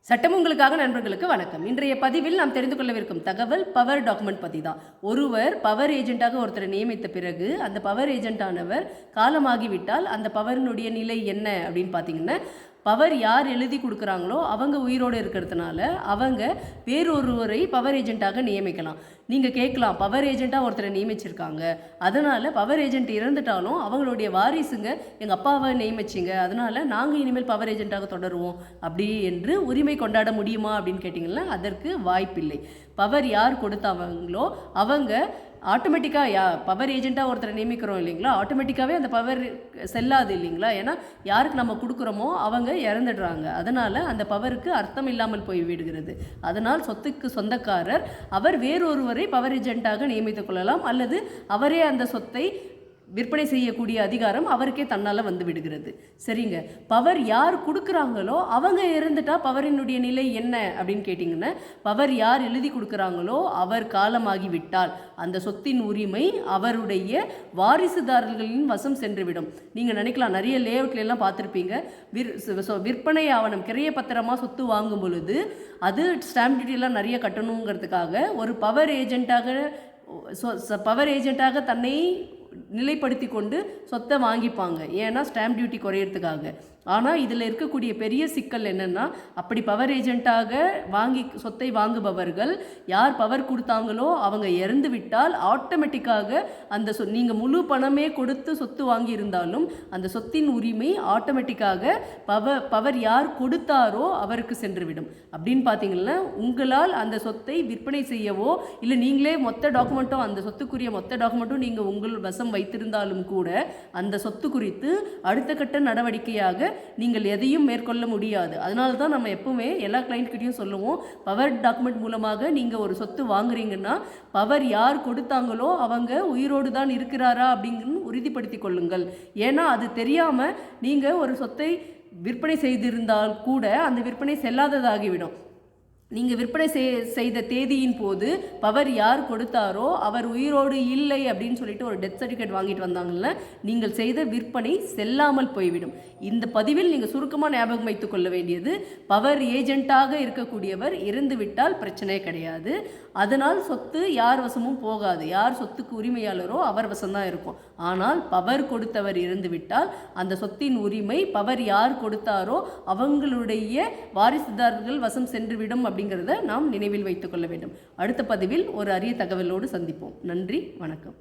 சட்டம் உங்களுக்காக நண்பர்களுக்கு வணக்கம். இன்றைய பதிவில் நாம் தெரிந்து கொள்ளவிருக்கும் தகவல் பவர் டாக்குமெண்ட் பற்றி தான். ஒருவர் பவர் ஏஜென்ட்டாக ஒருத்தரை நியமித்த பிறகு அந்த பவர் ஏஜென்ட்டானவர் காலமாகிவிட்டால் அந்த பவரினுடைய நிலை என்ன அப்படின்னு பார்த்தீங்கன்னா, பவர் யார் எழுதி கொடுக்குறாங்களோ அவங்க உயிரோடு இருக்கிறதுனால அவங்க வேறொருவரை பவர் ஏஜென்ட்டாக நியமிக்கலாம். நீங்கள் கேட்கலாம், பவர் ஏஜென்ட்டாக ஒருத்தரை நியமிச்சிருக்காங்க, அதனால் பவர் ஏஜென்ட் இறந்துட்டாலும் அவங்களுடைய வாரிசுங்க எங்கள் அப்பாவை நியமிச்சிங்க, அதனால் நாங்கள் இனிமேல் பவர் ஏஜென்ட்டாக தொடருவோம் அப்படி என்று உரிமை கொண்டாட முடியுமா அப்படின்னு கேட்டிங்கன்னா அதற்கு வாய்ப்பில்லை. பவர் யார் கொடுத்தவங்களோ அவங்க ஆட்டோமேட்டிக்காக பவர் ஏஜென்ட்டாக ஒருத்தரை நியமிக்கிறோம் இல்லைங்களா, ஆட்டோமேட்டிக்காகவே அந்த பவர் செல்லாது இல்லைங்களா. ஏன்னா யாருக்கு நம்ம கொடுக்குறோமோ அவங்க இறந்துடுறாங்க, அதனால் அந்த பவருக்கு அர்த்தம் இல்லாமல் போய் விடுகிறது. அதனால் சொத்துக்கு சொந்தக்காரர் அவர் வேறொருவரை பவர் ஏஜென்ட்டாக நியமித்துக் கொள்ளலாம், அல்லது அவரே அந்த சொத்தை விற்பனை செய்யக்கூடிய அதிகாரம் அவருக்கே தன்னால் வந்து விடுகிறது. சரிங்க, பவர் யார் கொடுக்குறாங்களோ அவங்க இறந்துட்டா பவரினுடைய நிலை என்ன அப்படின்னு கேட்டிங்கன்னா, பவர் யார் எழுதி கொடுக்குறாங்களோ அவர் காலமாகி விட்டால் அந்த சொத்தின் உரிமை அவருடைய வாரிசுதாரர்களின் வசம் சென்றுவிடும். நீங்கள் நினைக்கலாம், நிறைய லேஅவுட்லாம் பார்த்துருப்பீங்க, விற்பனை ஆவணம் கிரைய பத்திரமாக சொத்து வாங்கும் பொழுது அது ஸ்டாம்ப் டியூட்டிலாம் நிறைய கட்டணுங்கிறதுக்காக ஒரு பவர் ஏஜென்ட்டாக தன்னை நிலைப்படுத்தி கொண்டு சொத்தை வாங்கிப்பாங்க. ஏன்னா ஸ்டாம்ப் டியூட்டி குறையிறதுக்காக. ஆனால் இதில் இருக்கக்கூடிய பெரிய சிக்கல் என்னென்னா, அப்படி பவர் ஏஜென்ட்டாக சொத்தை வாங்குபவர்கள் யார் பவர் கொடுத்தாங்களோ அவங்க இறந்து விட்டால் ஆட்டோமேட்டிக்காக அந்த நீங்கள் முழு பணமே கொடுத்து சொத்து வாங்கியிருந்தாலும் அந்த சொத்தின் உரிமை ஆட்டோமேட்டிக்காக பவர் யார் கொடுத்தாரோ அவருக்கு சென்றுவிடும். அப்படின்னு பார்த்தீங்கன்னா, உங்களால் அந்த சொத்தை விற்பனை செய்யவோ இல்லை நீங்களே மொத்த டாக்குமெண்ட்டும் அந்த சொத்துக்குரிய மொத்த டாக்குமெண்ட்டும் நீங்கள் உங்கள் வசம் வைத்திருந்தாலும் கூட அந்த சொத்து குறித்து அடுத்த கட்ட நடவடிக்கையாக நீங்கள் எதையும் மேற்கொள்ள முடியாது. அதனால தான் நம்ம எப்பவுமே எல்லா கிளைண்ட்கிட்டையும் சொல்லுவோம், பவர் டாக்குமெண்ட் மூலமாக நீங்கள் ஒரு சொத்து வாங்குறீங்கன்னா பவர் யார் கொடுத்தாங்களோ அவங்க உயிரோடு தான் இருக்கிறாரா அப்படிங்கிறது உறுதிப்படுத்தி கொள்ளுங்கள். ஏன்னா அது தெரியாமல் நீங்கள் ஒரு சொத்தை விற்பனை செய்திருந்தால் கூட அந்த விற்பனை செல்லாததாகிவிடும். நீங்கள் விற்பனை செய்த தேதியின் போது பவர் யார் கொடுத்தாரோ அவர் உயிரோடு இல்லை அப்படின்னு சொல்லிட்டு ஒரு டெத் சர்டிஃபிகேட் வாங்கிட்டு வந்தாங்கல்ல, நீங்கள் செய்த விற்பனை செல்லாமல் போய்விடும். இந்த பதிவில் நீங்கள் சுருக்கமாக ஞாபகம் வைத்துக் கொள்ள வேண்டியது, பவர் ஏஜென்ட்டாக இருக்கக்கூடியவர் இறந்து விட்டால் பிரச்சனை கிடையாது. அதனால் சொத்து யார் வசமும் போகாது, யார் சொத்துக்கு உரிமையாளரோ அவர் வசம்தான் இருக்கும். ஆனால் பவர் கொடுத்தவர் இறந்து விட்டால் அந்த சொத்தின் உரிமை பவர் யார் கொடுத்தாரோ அவங்களுடைய வாரிசுதாரர்கள் வசம் சென்றுவிடும் அப்படிங்கிறத நாம் நினைவில் வைத்துக் கொள்ள வேண்டும். அடுத்த பதிவில் ஒரு அரிய தகவலோடு சந்திப்போம். நன்றி, வணக்கம்.